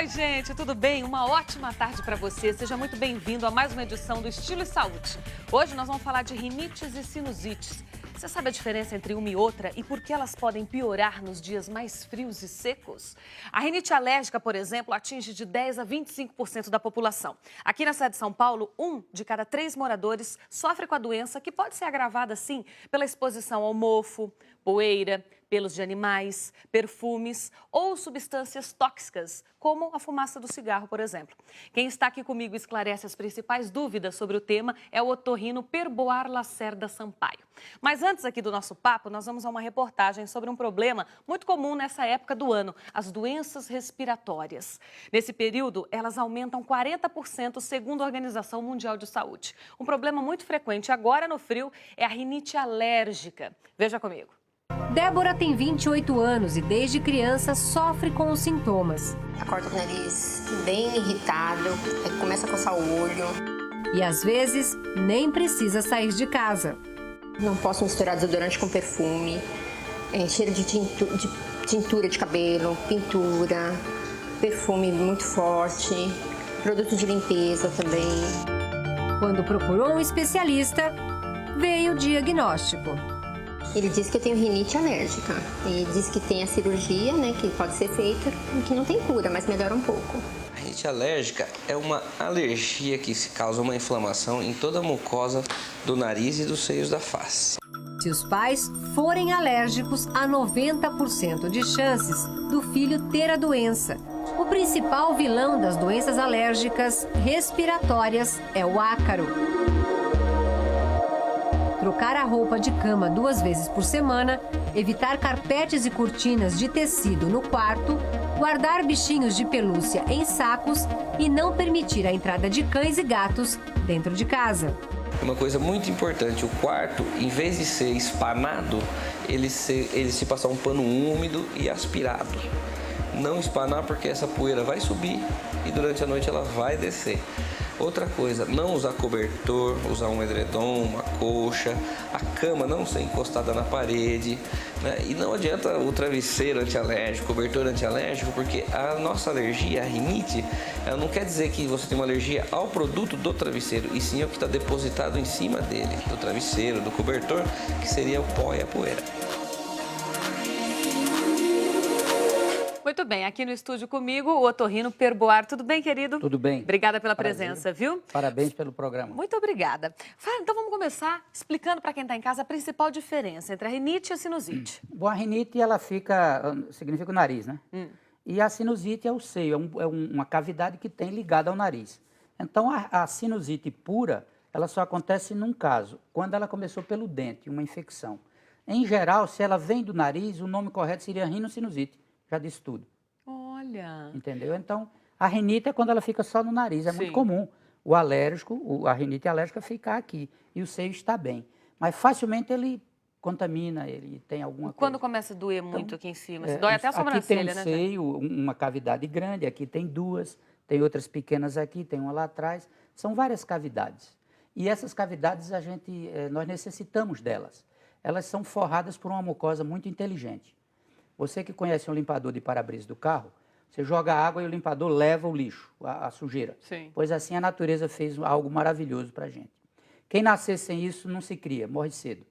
Oi, gente, tudo bem? Uma ótima tarde para você. Seja muito bem-vindo a mais uma edição do Estilo e Saúde. Hoje nós vamos falar de rinites e sinusites. Você sabe a diferença entre uma e outra e por que elas podem piorar nos dias mais frios e secos? A rinite alérgica, por exemplo, atinge de 10 a 25% da população. Aqui na cidade de São Paulo, 1 de cada 3 moradores sofre com a doença, que pode ser agravada, sim, pela exposição ao mofo, poeira, pelos de animais, perfumes ou substâncias tóxicas, como a fumaça do cigarro, por exemplo. Quem está aqui comigo e esclarece as principais dúvidas sobre o tema é o otorrino Perboar Lacerda Sampaio. Mas antes aqui do nosso papo, nós vamos a uma reportagem sobre um problema muito comum nessa época do ano, as doenças respiratórias. Nesse período, elas aumentam 40% segundo a Organização Mundial de Saúde. Um problema muito frequente agora no frio é a rinite alérgica. Veja comigo. Débora tem 28 anos e desde criança sofre com os sintomas. Acorda com o nariz bem irritado, aí começa a coçar o olho. E às vezes nem precisa sair de casa. Não posso misturar desodorante com perfume, cheiro de tintura de cabelo, pintura, perfume muito forte, produtos de limpeza também. Quando procurou um especialista, veio o diagnóstico. Ele disse que eu tenho rinite alérgica. E disse que tem a cirurgia, né, que pode ser feita, que não tem cura, mas melhora um pouco. A rinite alérgica é uma alergia que se causa uma inflamação em toda a mucosa do nariz e dos seios da face. Se os pais forem alérgicos, há 90% de chances do filho ter a doença. O principal vilão das doenças alérgicas respiratórias é o ácaro. Trocar a roupa de cama 2 vezes por semana, evitar carpetes e cortinas de tecido no quarto, guardar bichinhos de pelúcia em sacos e não permitir a entrada de cães e gatos dentro de casa. Uma coisa muito importante, o quarto, em vez de ser espanado, ele se passar um pano úmido e aspirado. Não espanar porque essa poeira vai subir e durante a noite ela vai descer. Outra coisa, não usar cobertor, usar um edredom, uma colcha, a cama não ser encostada na parede, né? E não adianta o travesseiro antialérgico, cobertor antialérgico, porque a nossa alergia, a rinite, ela não quer dizer que você tem uma alergia ao produto do travesseiro, e sim ao que está depositado em cima dele, do travesseiro, do cobertor, que seria o pó e a poeira. Muito bem, aqui no estúdio comigo, o otorrino Perboar. Tudo bem, querido? Tudo bem. Obrigada pela presença, viu? Parabéns pelo programa. Muito obrigada. Então vamos começar explicando para quem está em casa a principal diferença entre a rinite e a sinusite. Bom, a rinite, ela significa o nariz, né? E a sinusite é o seio, é uma cavidade que tem ligada ao nariz. Então, a sinusite pura, ela só acontece num caso, quando ela começou pelo dente, uma infecção. Em geral, se ela vem do nariz, o nome correto seria rinocinusite. Já disse tudo. Olha. Entendeu? Então, a rinite é quando ela fica só no nariz. É muito comum o alérgico, a rinite alérgica ficar aqui. E o seio está bem. Mas facilmente ele contamina, ele tem alguma coisa. Quando começa a doer muito aqui em cima? Dói até a sobrancelha, né? Aqui tem um seio, uma cavidade grande, aqui tem 2, tem outras pequenas aqui, tem uma lá atrás. São várias cavidades. E essas cavidades, nós necessitamos delas. Elas são forradas por uma mucosa muito inteligente. Você que conhece um limpador de para-brisa do carro, você joga água e o limpador leva o lixo, a sujeira. Sim. Pois assim a natureza fez algo maravilhoso para a gente. Quem nascer sem isso não se cria, morre cedo.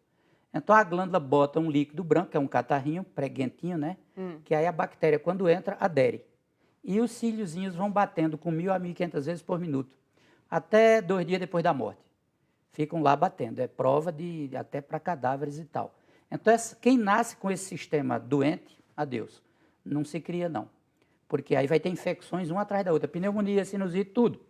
Então a glândula bota um líquido branco, que é um catarrinho, preguentinho, né? Que aí a bactéria, quando entra, adere. E os cíliozinhos vão batendo com 1.000 a 1.500 vezes por minuto, até 2 dias depois da morte. Ficam lá batendo, é prova até para cadáveres e tal. Então quem nasce com esse sistema doente, adeus, não se cria não, porque aí vai ter infecções uma atrás da outra, pneumonia, sinusite, tudo.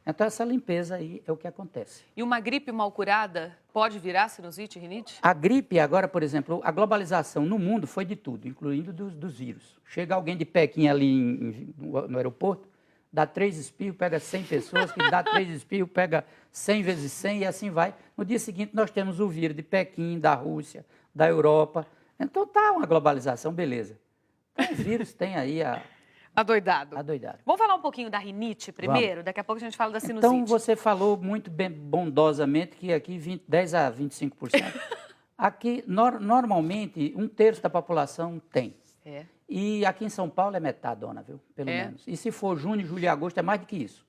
Então essa limpeza aí é o que acontece. E uma gripe mal curada pode virar sinusite e rinite? A gripe agora, por exemplo, a globalização no mundo foi de tudo, incluindo dos vírus. Chega alguém de Pequim ali no aeroporto, dá 3 espirros, pega 100 pessoas, que dá 3 espirros, pega 100 vezes 100 e assim vai. No dia seguinte nós temos o vírus de Pequim, da Rússia, da Europa. Então tá uma globalização, beleza. Então, os vírus têm aí Adoidado. Vamos falar um pouquinho da rinite primeiro? Vamos. Daqui a pouco a gente fala da sinusite. Então, você falou muito bem, bondosamente que aqui 10 a 25%. Aqui, normalmente, 1/3 da população tem. É. E aqui em São Paulo é metadona, viu? Pelo menos. E se for junho, julho e agosto, é mais do que isso.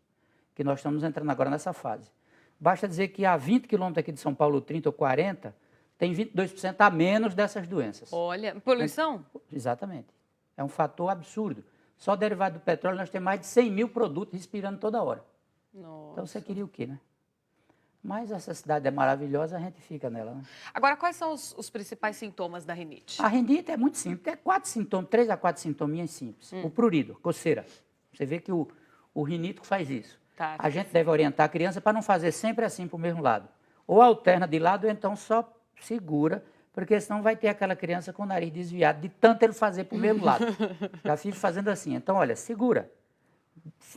Que nós estamos entrando agora nessa fase. Basta dizer que a 20 quilômetros aqui de São Paulo, 30 ou 40, tem 22% a menos dessas doenças. Olha, poluição? Exatamente. É um fator absurdo. Só derivado do petróleo, nós temos mais de 100 mil produtos respirando toda hora. Nossa. Então, você queria o quê, né? Mas essa cidade é maravilhosa, a gente fica nela, né? Agora, quais são os principais sintomas da rinite? A rinite é muito simples. Tem 4 sintomas, 3 a 4 sintominhas simples. O prurido, coceira. Você vê que o rinítico faz isso. Tá. A gente deve orientar a criança para não fazer sempre assim para o mesmo lado. Ou alterna de lado, ou então só segura, porque senão vai ter aquela criança com o nariz desviado de tanto ele fazer para o mesmo lado. Já fico fazendo assim. Então, olha, segura.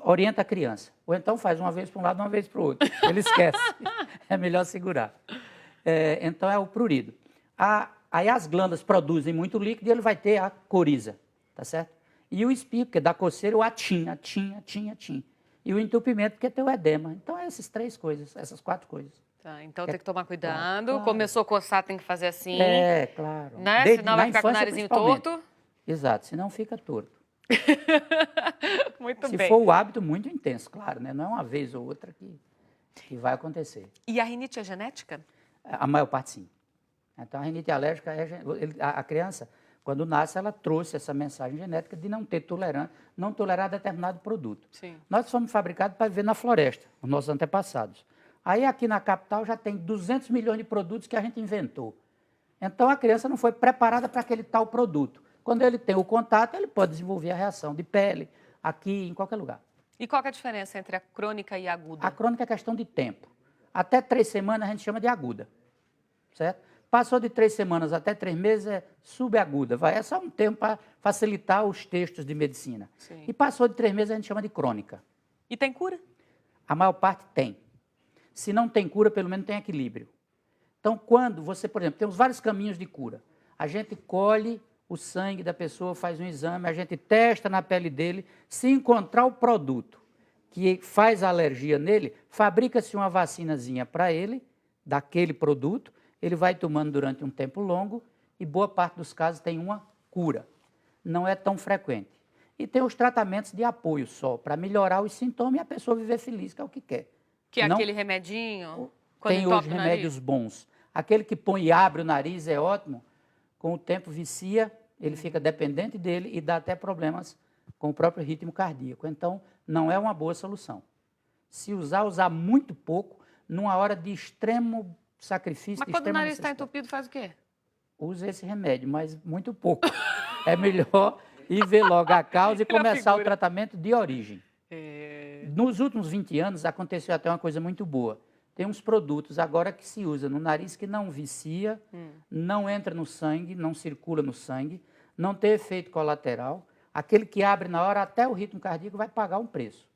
Orienta a criança. Ou então faz uma vez para um lado, uma vez para o outro. Ele esquece. É melhor segurar. Então é o prurido. Aí as glândulas produzem muito líquido e ele vai ter a coriza, tá certo? E o espirro, porque dá coceira, o atim. E o entupimento, porque tem o edema. Então é essas 3 coisas, essas 4 coisas. Tá, então tem que tomar cuidado. Claro. Começou a coçar, tem que fazer assim. É, claro. Né? Senão vai ficar com o infância, narizinho principalmente. torto. Exato, senão fica torto. Muito Se bem. for o hábito muito intenso, claro, né? Não é uma vez ou outra que vai acontecer. E a rinite é genética? A maior parte, sim. Então, a rinite alérgica, a criança, quando nasce, ela trouxe essa mensagem genética de não ter tolerância, não tolerar determinado produto. Sim. Nós fomos fabricados para viver na floresta, os nossos antepassados. Aí, aqui na capital, já tem 200 milhões de produtos que a gente inventou. Então, a criança não foi preparada para aquele tal produto. Quando ele tem o contato, ele pode desenvolver a reação de pele, aqui, em qualquer lugar. E qual que é a diferença entre a crônica e a aguda? A crônica é questão de tempo. Até 3 semanas a gente chama de aguda, certo? Passou de 3 semanas até 3 meses é subaguda. É só um termo para facilitar os textos de medicina. Sim. E passou de 3 meses a gente chama de crônica. E tem cura? A maior parte tem. Se não tem cura, pelo menos tem equilíbrio. Então, quando você, por exemplo, temos vários caminhos de cura. A gente colhe o sangue da pessoa, faz um exame, a gente testa na pele dele, se encontrar o produto que faz a alergia nele, fabrica-se uma vacinazinha para ele, daquele produto, ele vai tomando durante um tempo longo e boa parte dos casos tem uma cura. Não é tão frequente. E tem os tratamentos de apoio só, para melhorar os sintomas e a pessoa viver feliz, que é o que quer. Que é Não, aquele remedinho? Quando tem entope hoje o nariz? remédios bons. Aquele que põe e abre o nariz é ótimo, com o tempo vicia, ele fica dependente dele e dá até problemas com o próprio ritmo cardíaco. Então, não é uma boa solução. Se usar muito pouco, numa hora de extremo sacrifício, Mas de quando o extrema nariz está necessidade. entupido, faz o quê? Use esse remédio, mas muito pouco. É melhor ir ver logo a causa e começar o figura. tratamento de origem. Nos últimos 20 anos, aconteceu até uma coisa muito boa. Tem uns produtos agora que se usa no nariz que não vicia, não entra no sangue, não circula no sangue, não tem efeito colateral. Aquele que abre na hora, até o ritmo cardíaco vai pagar um preço.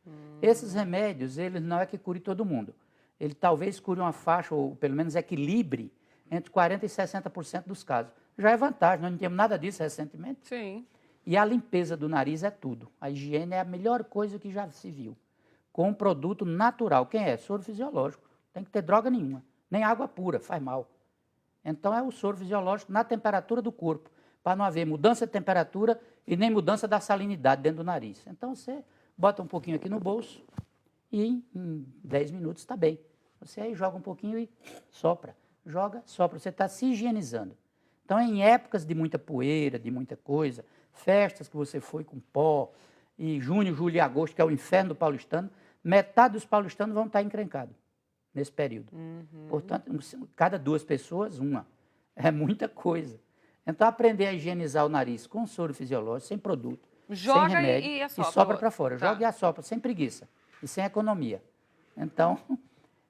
Esses remédios, eles não é que cure todo mundo. Ele talvez cure uma faixa, ou pelo menos equilibre, entre 40% e 60% dos casos. Já é vantagem, nós não tínhamos nada disso recentemente. Sim. E a limpeza do nariz é tudo. A higiene é a melhor coisa que já se viu. Com um produto natural. Quem é? Soro fisiológico. Tem que ter droga nenhuma. Nem água pura, faz mal. Então é o soro fisiológico na temperatura do corpo, para não haver mudança de temperatura e nem mudança da salinidade dentro do nariz. Então você bota um pouquinho aqui no bolso e em 10 minutos está bem. Você aí joga um pouquinho e sopra. Joga, sopra. Você está se higienizando. Então, em épocas de muita poeira, de muita coisa, festas que você foi com pó, e junho, julho e agosto, que é o inferno do paulistano, metade dos paulistanos vão estar encrencados nesse período. Portanto, cada 2 pessoas, uma. É muita coisa. Então, aprender a higienizar o nariz com soro fisiológico, sem produto, Joga sem remédio, e assopra. sopra para fora. Tá. Joga e assopra, sem preguiça e sem economia. Então,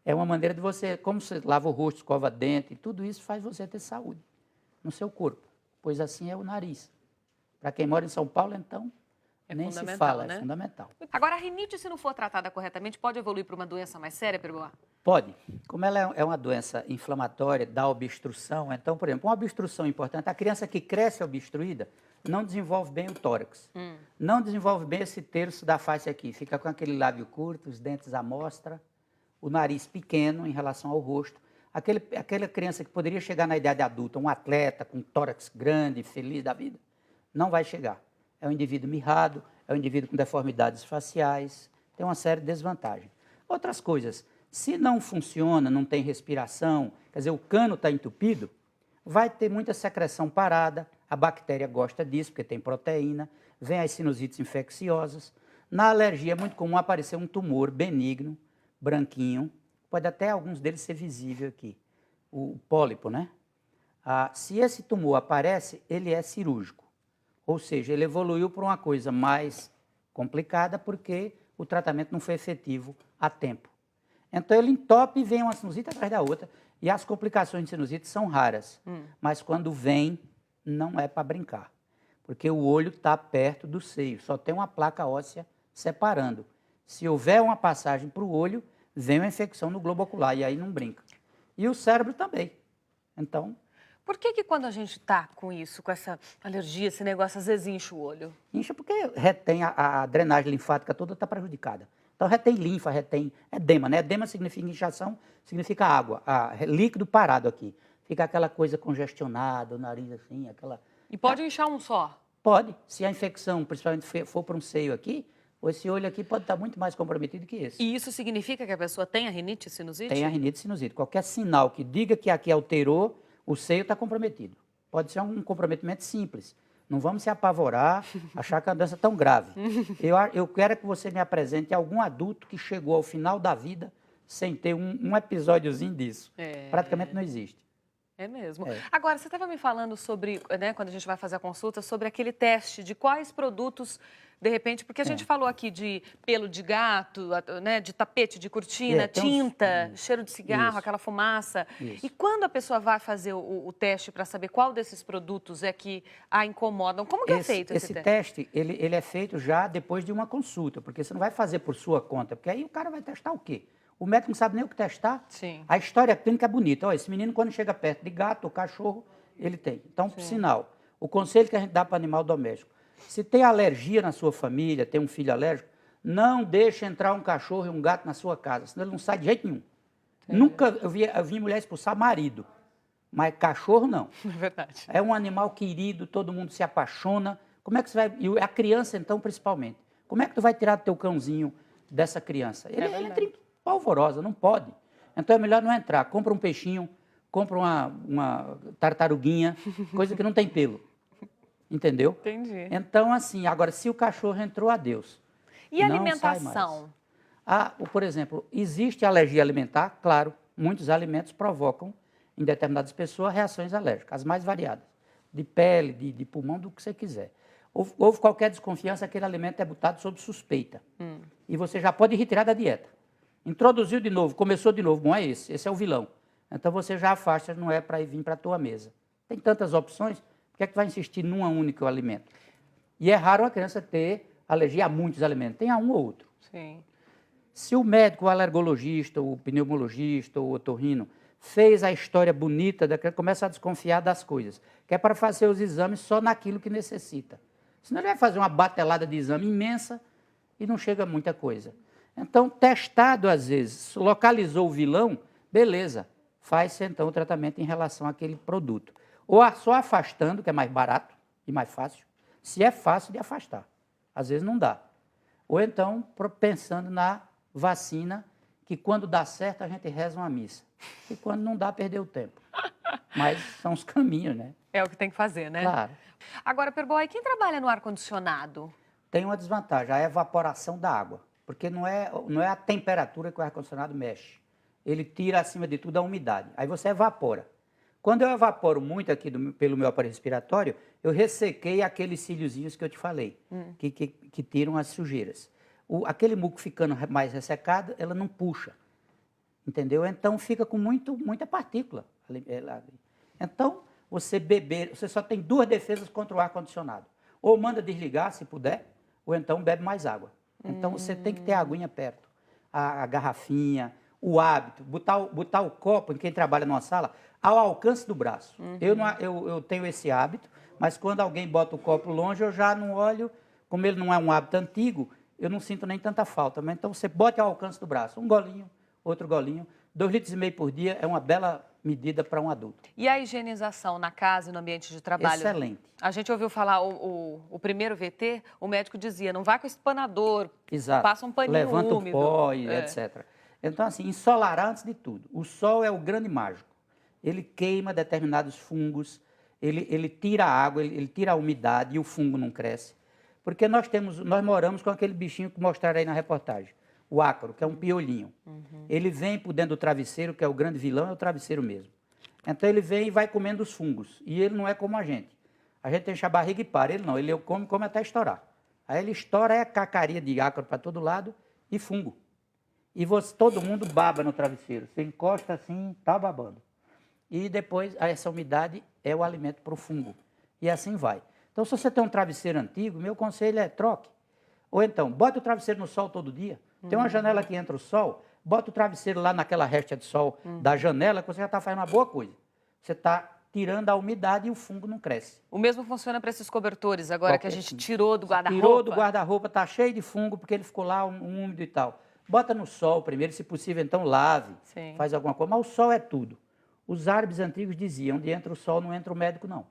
é uma maneira de você, como você lava o rosto, escova dente, tudo isso faz você ter saúde no seu corpo, pois assim é o nariz. Para quem mora em São Paulo, então, nem se fundamental, fala, né? é fundamental. Agora, a rinite, se não for tratada corretamente, pode evoluir para uma doença mais séria, Pergoa? Pode. Como ela é uma doença inflamatória, dá obstrução, então, por exemplo, uma obstrução importante, a criança que cresce obstruída não desenvolve bem o tórax, não desenvolve bem esse terço da face aqui, fica com aquele lábio curto, os dentes à mostra, o nariz pequeno em relação ao rosto. Aquela criança que poderia chegar na idade adulta, um atleta com tórax grande, feliz da vida, não vai chegar. É um indivíduo mirrado, é um indivíduo com deformidades faciais, tem uma série de desvantagens. Outras coisas, se não funciona, não tem respiração, quer dizer, o cano está entupido, vai ter muita secreção parada, a bactéria gosta disso, porque tem proteína, vem as sinusites infecciosas. Na alergia é muito comum aparecer um tumor benigno, branquinho, pode até alguns deles ser visível aqui, o pólipo, né? Se esse tumor aparece, ele é cirúrgico, ou seja, ele evoluiu para uma coisa mais complicada porque o tratamento não foi efetivo a tempo. Então ele entope e vem uma sinusite atrás da outra, e as complicações de sinusite são raras, mas quando vem, não é para brincar, porque o olho está perto do seio, só tem uma placa óssea separando. Se houver uma passagem para o olho, vem uma infecção no globo ocular, e aí não brinca. E o cérebro também. Então... Por que quando a gente está com isso, com essa alergia, esse negócio, às vezes incha o olho? Incha porque retém, a drenagem linfática toda está prejudicada. Então retém linfa, retém edema, né? Edema significa inchação, significa água, líquido parado aqui. Fica aquela coisa congestionada, o nariz assim, aquela... E pode inchar um só? Pode. Se a infecção, principalmente, for para um seio aqui, esse olho aqui pode estar muito mais comprometido que esse. E isso significa que a pessoa tem a rinite e sinusite? Tem a rinite e sinusite. Qualquer sinal que diga que aqui alterou, o seio está comprometido. Pode ser um comprometimento simples. Não vamos se apavorar, achar que é uma doença tão grave. Eu quero que você me apresente algum adulto que chegou ao final da vida sem ter um episódiozinho disso. Praticamente não existe. É mesmo. Agora, você estava me falando sobre, né, quando a gente vai fazer a consulta, sobre aquele teste de quais produtos, de repente, porque a gente falou aqui de pelo de gato, né, de tapete de cortina, tinta, cheiro de cigarro, aquela fumaça. E quando a pessoa vai fazer o teste para saber qual desses produtos é que a incomodam, como que é feito esse teste? Esse teste, ele é feito já depois de uma consulta, porque você não vai fazer por sua conta, porque aí o cara vai testar o quê? O médico não sabe nem o que testar. Sim. A história clínica é bonita. Olha, esse menino, quando chega perto de gato ou cachorro, ele tem. Então, por sinal, o conselho que a gente dá para animal doméstico, se tem alergia na sua família, tem um filho alérgico, não deixe entrar um cachorro e um gato na sua casa, senão ele não sai de jeito nenhum. Nunca, eu vi mulher expulsar marido, mas cachorro não. É verdade. É um animal querido, todo mundo se apaixona. Como é que você vai... E a criança, então, principalmente. Como é que tu vai tirar do teu cãozinho dessa criança? Ele entra em polvorosa, não pode. Então é melhor não entrar. Compra um peixinho, compra uma tartaruguinha, coisa que não tem pelo. Entendeu? Entendi. Então, assim, agora, se o cachorro entrou, adeus. E alimentação? Por exemplo, existe alergia alimentar, claro, muitos alimentos provocam, em determinadas pessoas, reações alérgicas, as mais variadas, de pele, de pulmão, do que você quiser. Houve qualquer desconfiança, aquele alimento é botado sob suspeita. E você já pode retirar da dieta. Introduziu de novo, começou de novo, bom, é esse é o vilão. Então você já afasta, não é para vir para a tua mesa. Tem tantas opções, por que é que tu vai insistir num único alimento? E é raro a criança ter alergia a muitos alimentos, tem a um ou outro. Sim. Se o médico, o alergologista, o pneumologista, o otorrino, fez a história bonita, começa a desconfiar das coisas, que é para fazer os exames só naquilo que necessita. Senão ele vai fazer uma batelada de exame imensa e não chega muita coisa. Então, testado às vezes, localizou o vilão, beleza, faz-se então o tratamento em relação àquele produto. Ou só afastando, que é mais barato e mais fácil, se é fácil de afastar. Às vezes não dá. Ou então, pensando na vacina, que quando dá certo a gente reza uma missa. E quando não dá, perdeu o tempo. Mas são os caminhos, né? É o que tem que fazer, né? Claro. Agora, Perboy, quem trabalha no ar-condicionado? Tem uma desvantagem, a evaporação da água. Porque não é a temperatura que o ar-condicionado mexe. Ele tira, acima de tudo, a umidade. Aí você evapora. Quando eu evaporo muito aqui pelo meu aparelho respiratório, eu ressequei aqueles cíliozinhos que eu te falei, que tiram as sujeiras. Aquele muco ficando mais ressecado, ela não puxa. Entendeu? Então fica com muita partícula. Então, você só tem duas defesas contra o ar-condicionado. Ou manda desligar, se puder, ou então bebe mais água. Então você tem que ter a aguinha perto, a garrafinha, o hábito, botar o copo, em quem trabalha numa sala, ao alcance do braço. Eu tenho esse hábito, mas quando alguém bota o copo longe, eu já não olho, como ele não é um hábito antigo, eu não sinto nem tanta falta. Mas então você bote ao alcance do braço, um golinho, outro golinho, 2,5 litros por dia é uma bela medida para um adulto. E a higienização na casa e no ambiente de trabalho? Excelente. A gente ouviu falar, o primeiro VT, o médico dizia, não vai com espanador, Exato. passa um paninho Levanta úmido. o pó e etc. Então, assim, ensolarar antes de tudo. O sol é o grande mágico. Ele queima determinados fungos, ele tira a água, ele tira a umidade e o fungo não cresce. Porque nós moramos com aquele bichinho que mostraram aí na reportagem, o ácaro, que é um piolhinho. Ele vem por dentro do travesseiro, que é o grande vilão, é o travesseiro mesmo. Então ele vem e vai comendo os fungos. E ele não é como a gente. A gente enche a barriga e para. Ele não, ele come até estourar. Aí ele estoura, é cacaria de ácaro para todo lado e fungo. E todo mundo baba no travesseiro. Você encosta assim, tá babando. E depois, essa umidade é o alimento para o fungo. E assim vai. Então, se você tem um travesseiro antigo, meu conselho é troque. Ou então, bota o travesseiro no sol todo dia. Tem uma janela que entra o sol, bota o travesseiro lá naquela réstia de sol da janela, que você já está fazendo uma boa coisa. Você está tirando a umidade e o fungo não cresce. O mesmo funciona para esses cobertores, agora que a gente tirou do guarda-roupa. Tirou do guarda-roupa, está cheio de fungo, porque ele ficou lá úmido e tal. Bota no sol primeiro, se possível, então lave, faz alguma coisa. Mas o sol é tudo. Os árabes antigos diziam, onde entra o sol, não entra o médico, não.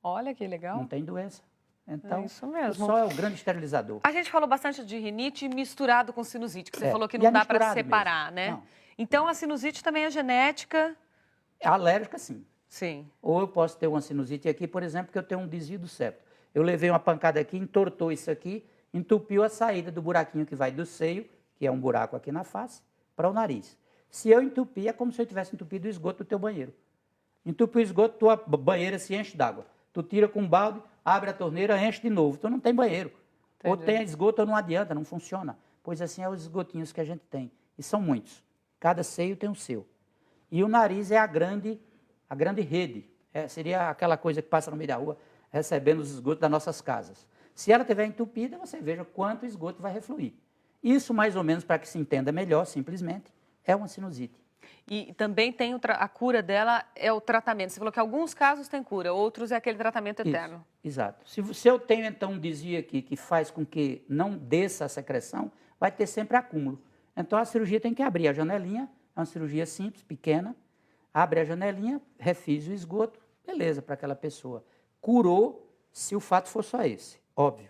Olha que legal. Não tem doença. Então, é isso mesmo. O sol é o grande esterilizador. A gente falou bastante de rinite misturado com sinusite, que você falou que E não é dá para misturado separar, mesmo. né? Não. Então, a sinusite também é genética? É alérgica, sim. Sim. Ou eu posso ter uma sinusite aqui, por exemplo, que eu tenho um desvio do septo. Eu levei uma pancada aqui, entortou isso aqui, entupiu a saída do buraquinho que vai do seio, que é um buraco aqui na face, para o nariz. Se eu entupir, é como se eu tivesse entupido o esgoto do teu banheiro. Entupiu o esgoto, tua banheira se enche d'água. Tu tira com um balde, abre a torneira, enche de novo. Tu não tem banheiro. Entendi. Ou tem esgoto ou não adianta, não funciona. Pois assim é os esgotinhos que a gente tem. E são muitos. Cada seio tem o seu. E o nariz é a grande rede. Seria aquela coisa que passa no meio da rua, recebendo os esgotos das nossas casas. Se ela estiver entupida, você veja quanto esgoto vai refluir. Isso, mais ou menos, para que se entenda melhor, simplesmente, é uma sinusite. E também tem a cura dela, é o tratamento. Você falou que alguns casos tem cura, outros é aquele tratamento eterno. Isso, exato. Se eu tenho, então, um desvio aqui que faz com que não desça a secreção, vai ter sempre acúmulo. Então, a cirurgia tem que abrir a janelinha, é uma cirurgia simples, pequena, abre a janelinha, refis o esgoto, beleza, para aquela pessoa. Curou, se o fato for só esse, óbvio.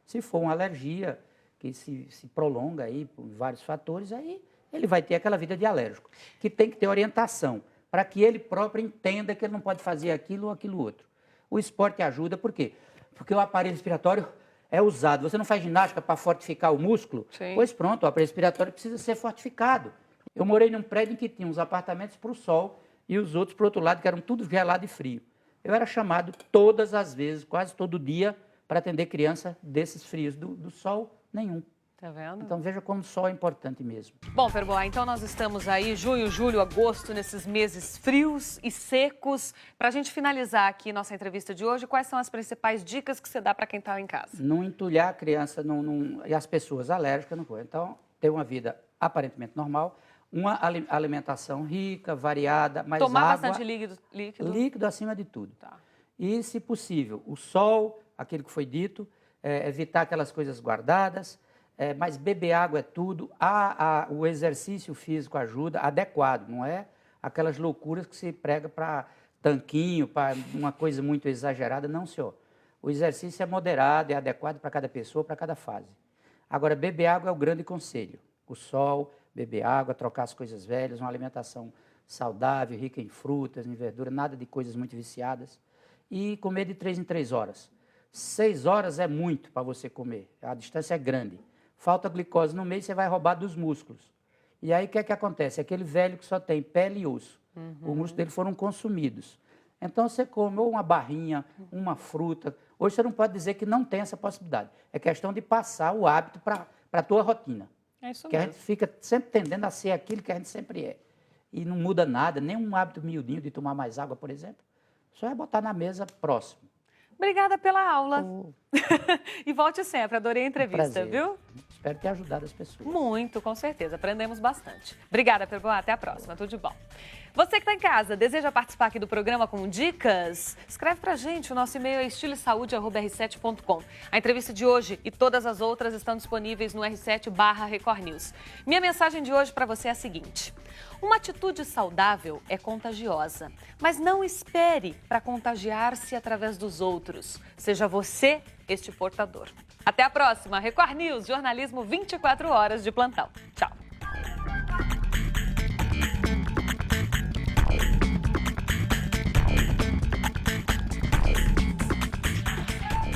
Se for uma alergia que se prolonga aí por vários fatores, aí ele vai ter aquela vida de alérgico, que tem que ter orientação, para que ele próprio entenda que ele não pode fazer aquilo ou aquilo outro. O esporte ajuda, por quê? Porque o aparelho respiratório é usado. Você não faz ginástica para fortificar o músculo? Sim. Pois pronto, o aparelho respiratório precisa ser fortificado. Eu morei num prédio em que tinha uns apartamentos para o sol e os outros para o outro lado, que eram tudo gelado e frio. Eu era chamado todas as vezes, quase todo dia, para atender criança desses frios. Do sol, nenhum. Tá vendo? Então veja como o sol é importante mesmo. Bom, Perboa, então nós estamos aí, junho, julho, agosto, nesses meses frios e secos. Para a gente finalizar aqui nossa entrevista de hoje, quais são as principais dicas que você dá para quem está em casa? Não entulhar a criança e as pessoas alérgicas não podem. Então, ter uma vida aparentemente normal, uma alimentação rica, variada, mais Tomar água, bastante líquido? Líquido acima de tudo. Tá. E, se possível, o sol, aquilo que foi dito, evitar aquelas coisas guardadas, mas beber água é tudo. O exercício físico ajuda, adequado, não é aquelas loucuras que se prega para tanquinho, para uma coisa muito exagerada, não, senhor. O exercício é moderado, é adequado para cada pessoa, para cada fase. Agora, beber água é o grande conselho. O sol, beber água, trocar as coisas velhas, uma alimentação saudável, rica em frutas, em verdura, nada de coisas muito viciadas. E comer de 3 em 3 horas. 6 horas é muito para você comer, a distância é grande. Falta glicose no meio, você vai roubar dos músculos. E aí o que é que acontece? Aquele velho que só tem pele e osso. Os músculos dele foram consumidos. Então você come ou uma barrinha, uma fruta. Hoje você não pode dizer que não tem essa possibilidade. É questão de passar o hábito para a tua rotina. É isso que mesmo. A gente fica sempre tendendo a ser aquilo que a gente sempre é. E não muda nada, nem um hábito miudinho de tomar mais água, por exemplo. Só é botar na mesa próximo. Obrigada pela aula. E volte sempre, adorei a entrevista, Prazer. viu? Espero ter ajudado as pessoas. Muito, com certeza. Aprendemos bastante. Obrigada, Perboa. Até a próxima. Tudo de bom. Você que está em casa, deseja participar aqui do programa com dicas? Escreve pra gente. O nosso e-mail é estiloesaude@r7.com. A entrevista de hoje e todas as outras estão disponíveis no R7/Record News. Minha mensagem de hoje para você é a seguinte: uma atitude saudável é contagiosa, mas não espere para contagiar-se através dos outros. Seja você este portador. Até a próxima. Record News, jornalismo 24 horas de plantão. Tchau.